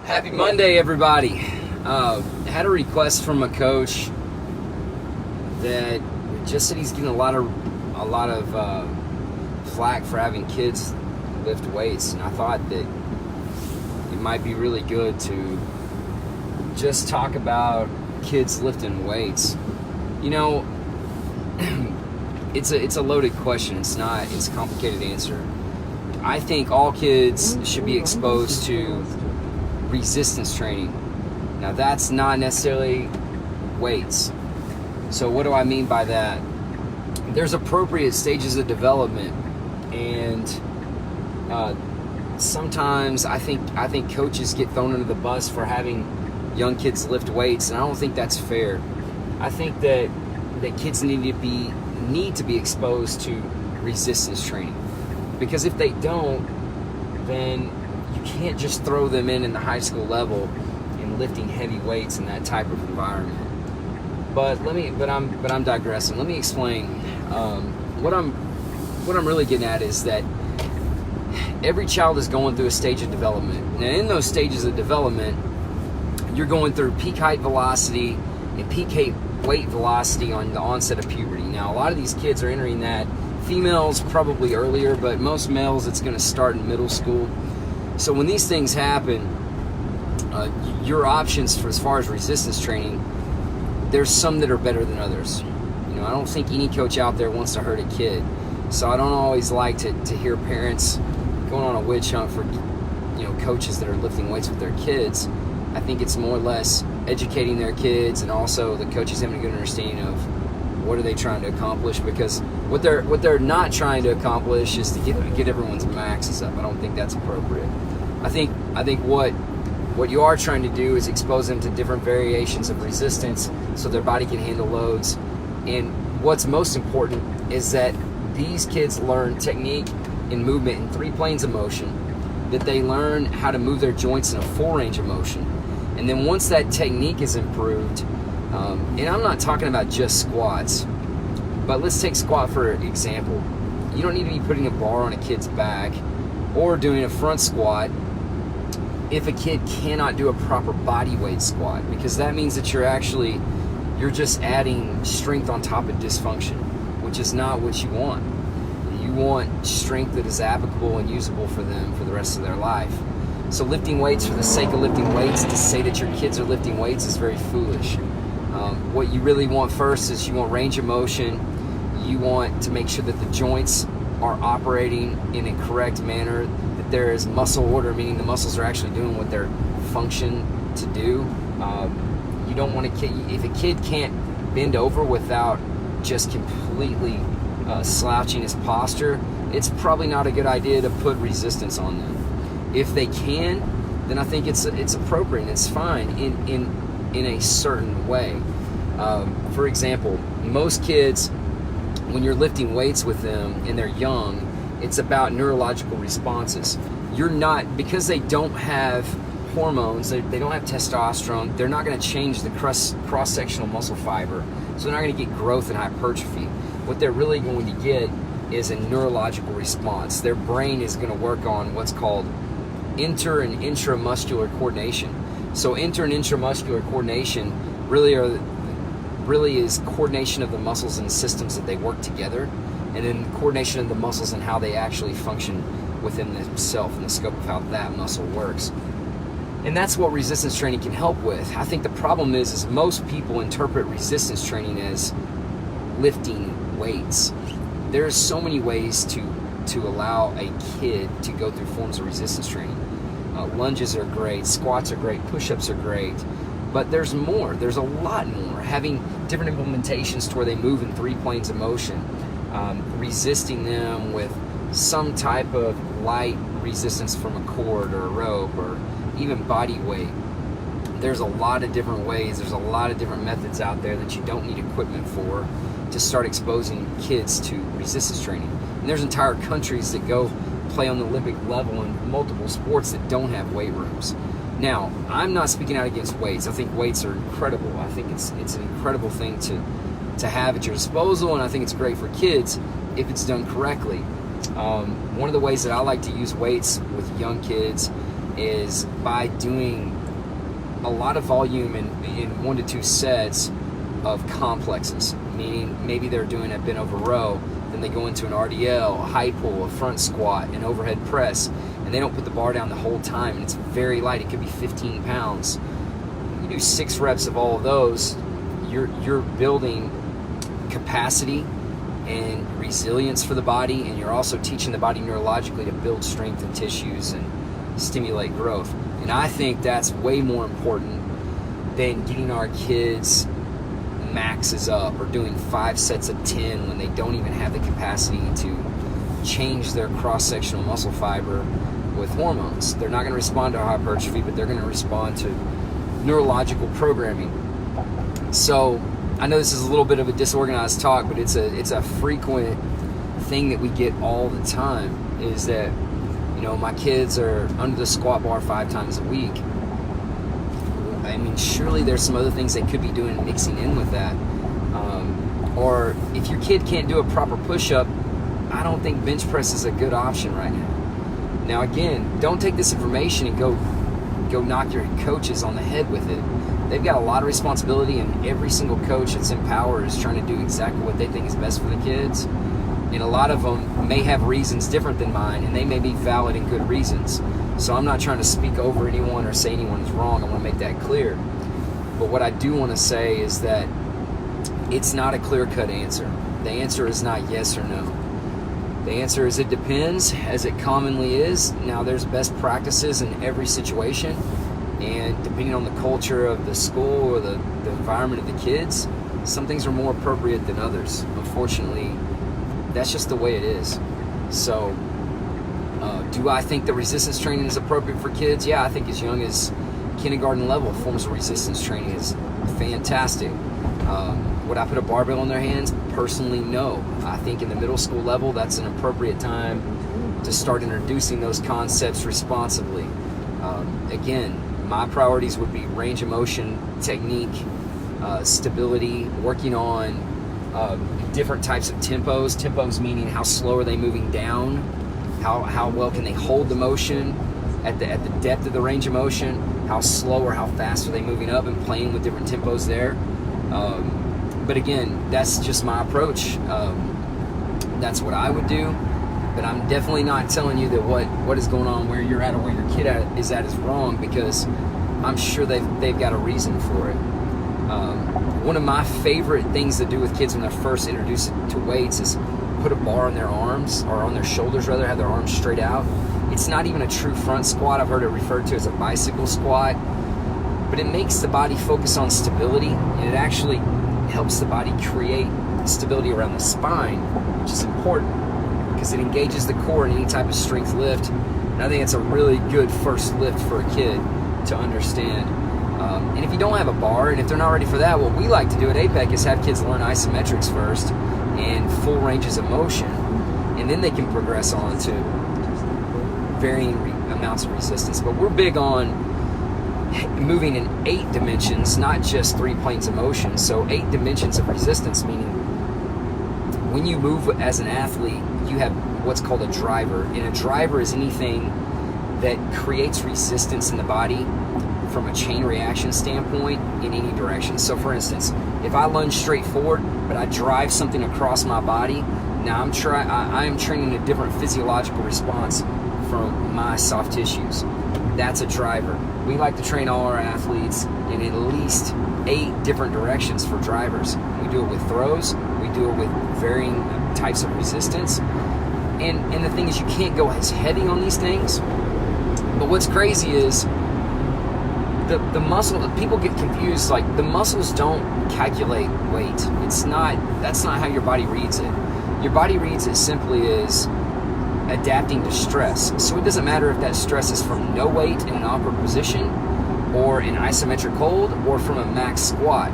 Happy Monday, everybody. Had a request from a coach that just said he's getting a lot of flack for having kids lift weights, and I thought that it might be really good to just talk about kids lifting weights. You know, it's a loaded question. It's a complicated answer. I think all kids should be exposed to resistance training. Now, that's not necessarily weights. So what do I mean by that? There's appropriate stages of development, and sometimes I think coaches get thrown under the bus for having young kids lift weights, and I don't think that's fair. I think that kids need to be exposed to resistance training, because if they don't, then you can't just throw them in the high school level and lifting heavy weights in that type of environment. But I'm digressing. Let me explain. What I'm really getting at is that every child is going through a stage of development. Now, in those stages of development, you're going through peak height velocity and peak weight velocity on the onset of puberty. Now, a lot of these kids are entering that. Females probably earlier, but most males it's going to start in middle school. So when these things happen, your options for as far as resistance training, there's some that are better than others. You know, I don't think any coach out there wants to hurt a kid. So I don't always like to hear parents going on a witch hunt for, coaches that are lifting weights with their kids. I think it's more or less educating their kids, and also the coaches having a good understanding of what are they trying to accomplish, because what they're not trying to accomplish is to get everyone's maxes up. I don't think that's appropriate. I think what you are trying to do is expose them to different variations of resistance so their body can handle loads. And what's most important is that these kids learn technique and movement in 3 planes of motion, that they learn how to move their joints in a full range of motion. And then once that technique is improved, and I'm not talking about just squats, but let's take squat for example. You don't need to be putting a bar on a kid's back or doing a front squat if a kid cannot do a proper body weight squat, because that means that you're just adding strength on top of dysfunction, which is not what you want. You want strength that is applicable and usable for them for the rest of their life. So lifting weights for the sake of lifting weights, to say that your kids are lifting weights, is very foolish. What you really want first is you want range of motion. You want to make sure that the joints are operating in a correct manner, that there is muscle order, meaning the muscles are actually doing what they're functioned to do. You don't want if a kid can't bend over without just completely slouching his posture, it's probably not a good idea to put resistance on them. If they can, then I think it's appropriate and it's fine in a certain way. For example, most kids, when you're lifting weights with them and they're young, it's about neurological responses. Because they don't have hormones, they don't have testosterone, they're not going to change the cross-sectional muscle fiber, so they're not going to get growth and hypertrophy. What they're really going to get is a neurological response. Their brain is going to work on what's called inter and intramuscular coordination. So inter and intramuscular coordination really is coordination of the muscles and systems that they work together, and then coordination of the muscles and how they actually function within themselves and the scope of how that muscle works. And that's what resistance training can help with. I think the problem is most people interpret resistance training as lifting weights. There's so many ways to allow a kid to go through forms of resistance training. Lunges are great, squats are great, push-ups are great, but there's more. There's a lot more. Having different implementations to where they move in 3 planes of motion, resisting them with some type of light resistance from a cord or a rope or even body weight. There's a lot of different ways. There's a lot of different methods out there that you don't need equipment for to start exposing kids to resistance training. And there's entire countries that go play on the Olympic level in multiple sports that don't have weight rooms. Now, I'm not speaking out against weights. I think weights are incredible. I think it's an incredible thing to have at your disposal, and I think it's great for kids if it's done correctly. One of the ways that I like to use weights with young kids is by doing a lot of volume in 1 to 2 sets of complexes, meaning maybe they're doing a bent over row, then they go into an RDL, a high pull, a front squat, an overhead press, and they don't put the bar down the whole time, and it's very light. It could be 15 pounds. You do 6 reps of all of those, you're building capacity and resilience for the body, and you're also teaching the body neurologically to build strength in tissues and stimulate growth. And I think that's way more important than getting our kids maxes up or doing 5 sets of 10 when they don't even have the capacity to change their cross-sectional muscle fiber with hormones. They're not going to respond to hypertrophy, but they're going to respond to neurological programming. So I know this is a little bit of a disorganized talk, but it's a frequent thing that we get all the time, is that, you know, my kids are under the squat bar 5 times a week. I mean, surely there's some other things they could be doing mixing in with that. Or if your kid can't do a proper push-up, I don't think bench press is a good option right now. Now again, don't take this information and go knock your coaches on the head with it. They've got a lot of responsibility, and every single coach that's in power is trying to do exactly what they think is best for the kids. And a lot of them may have reasons different than mine, and they may be valid and good reasons. So I'm not trying to speak over anyone or say anyone is wrong. I want to make that clear. But what I do want to say is that it's not a clear-cut answer. The answer is not yes or no. The answer is it depends, as it commonly is. Now, there's best practices in every situation, and depending on the culture of the school or the environment of the kids, some things are more appropriate than others. Unfortunately, that's just the way it is. So, do I think the resistance training is appropriate for kids? Yeah, I think as young as kindergarten level, forms of resistance training is fantastic. Would I put a barbell in their hands? Personally, no. I think in the middle school level, that's an appropriate time to start introducing those concepts responsibly. Again, my priorities would be range of motion, technique, stability, working on different types of tempos. Tempos meaning how slow are they moving down, how well can they hold the motion at the depth of the range of motion, how slow or how fast are they moving up, and playing with different tempos there. But again, that's just my approach. That's what I would do. But I'm definitely not telling you that what is going on where you're at or where your kid is at is wrong, because I'm sure they've got a reason for it. One of my favorite things to do with kids when they're first introduced to weights is put a bar on their arms, or on their shoulders rather, have their arms straight out. It's not even a true front squat. I've heard it referred to as a bicycle squat. But it makes the body focus on stability, and it actually helps the body create stability around the spine, which is important because it engages the core in any type of strength lift. And I think it's a really good first lift for a kid to understand. And if you don't have a bar, and if they're not ready for that, what we like to do at APEC is have kids learn isometrics first and full ranges of motion, and then they can progress on to varying amounts of resistance. But we're big on moving in 8 dimensions, not just 3 planes of motion. So 8 dimensions of resistance, meaning when you move as an athlete, you have what's called a driver. And a driver is anything that creates resistance in the body from a chain reaction standpoint in any direction. So for instance, if I lunge straight forward, but I drive something across my body, now I am training a different physiological response from my soft tissues. That's a driver. We like to train all our athletes in at least 8 different directions for drivers. We do it with throws. We do it with varying types of resistance. And the thing is, you can't go as heavy on these things. But what's crazy is the muscle, people get confused, like the muscles don't calculate weight. That's not how your body reads it. Your body reads it simply as adapting to stress. So it doesn't matter if that stress is from no weight in an awkward position, or an isometric hold, or from a max squat.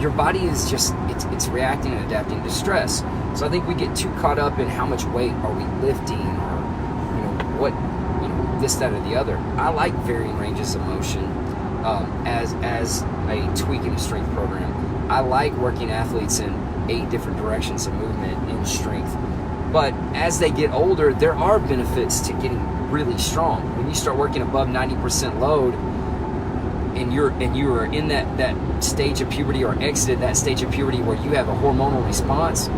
Your body is just, it's reacting and adapting to stress. So I think we get too caught up in how much weight are we lifting, or what, this, that, or the other. I like varying ranges of motion as a tweak in a strength program. I like working athletes in 8 different directions of movement in strength. But as they get older, there are benefits to getting really strong. When you start working above 90% load, and you are in that stage of puberty, or exited that stage of puberty where you have a hormonal response,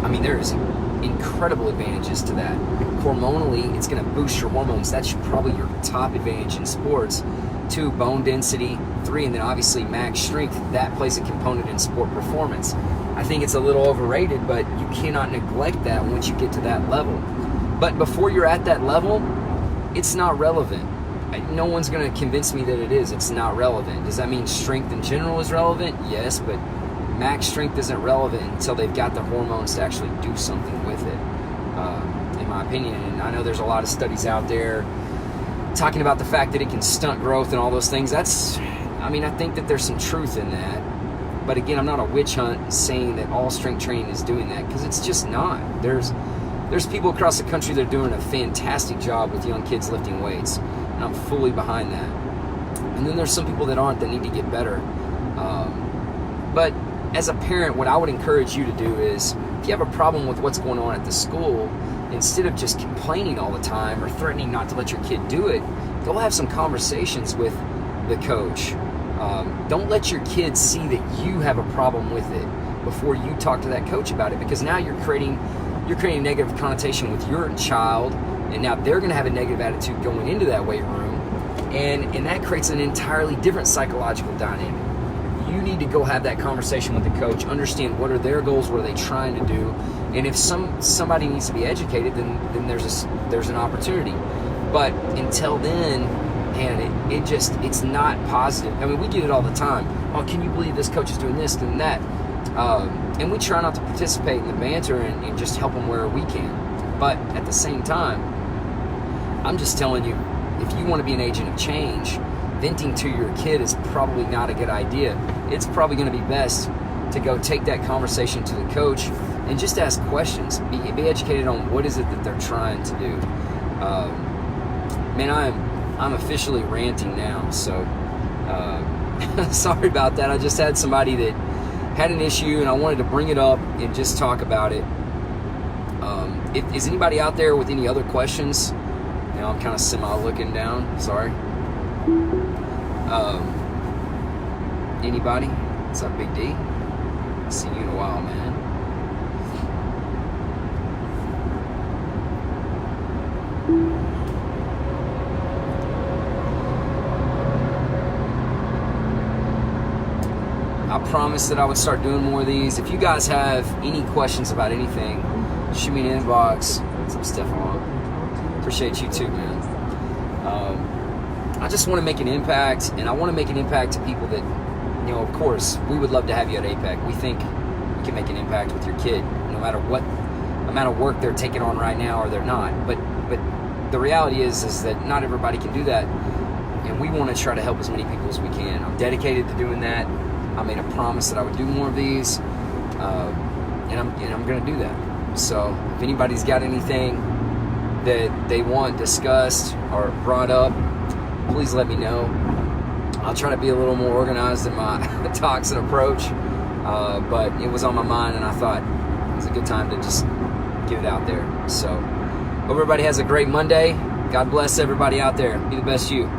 I mean, there is incredible advantages to that. Hormonally, it's going to boost your hormones. That's probably your top advantage in sports. 2, bone density. 3, and then obviously max strength. That plays a component in sport performance. I think it's a little overrated, but you cannot neglect that once you get to that level. But before you're at that level, it's not relevant. No one's going to convince me that it is. It's not relevant. Does that mean strength in general is relevant? Yes, but max strength isn't relevant until they've got the hormones to actually do something with it, in my opinion. And I know there's a lot of studies out there talking about the fact that it can stunt growth and all those things. I think that there's some truth in that. But again, I'm not a witch hunt saying that all strength training is doing that, because it's just not. There's people across the country that are doing a fantastic job with young kids lifting weights, and I'm fully behind that. And then there's some people that aren't, that need to get better. But as a parent, what I would encourage you to do is, if you have a problem with what's going on at the school, instead of just complaining all the time or threatening not to let your kid do it, go have some conversations with the coach. Don't let your kids see that you have a problem with it before you talk to that coach about it, because now you're creating a negative connotation with your child, and now they're going to have a negative attitude going into that weight room, and that creates an entirely different psychological dynamic. You need to go have that conversation with the coach, understand what are their goals, what are they trying to do, and if somebody needs to be educated, then there's an opportunity. But until then, man, it's not positive. I mean, we get it all the time. Oh, can you believe this coach is doing this and that? And we try not to participate in the banter and just help them where we can. But at the same time, I'm just telling you, if you want to be an agent of change, venting to your kid is probably not a good idea. It's probably going to be best to go take that conversation to the coach and just ask questions. Be educated on what is it that they're trying to do. Man, I'm officially ranting now, so sorry about that. I just had somebody that had an issue, and I wanted to bring it up and just talk about it. Is anybody out there with any other questions? Now I'm kind of semi-looking down. Sorry. Anybody? What's up, Big D? See you in a while, man. I promised that I would start doing more of these. If you guys have any questions about anything, shoot me an inbox. What's up, Stefan? Appreciate you too, man. I just want to make an impact, and I want to make an impact to people that, of course, we would love to have you at APEC. We think we can make an impact with your kid, no matter what amount of work they're taking on right now or they're not. But the reality is that not everybody can do that, and we want to try to help as many people as we can. I'm dedicated to doing that. I made a promise that I would do more of these, and I'm going to do that. So if anybody's got anything that they want discussed or brought up, please let me know. I'll try to be a little more organized in my talks and approach, but it was on my mind, and I thought it was a good time to just get it out there. So hope everybody has a great Monday. God bless everybody out there. Be the best you.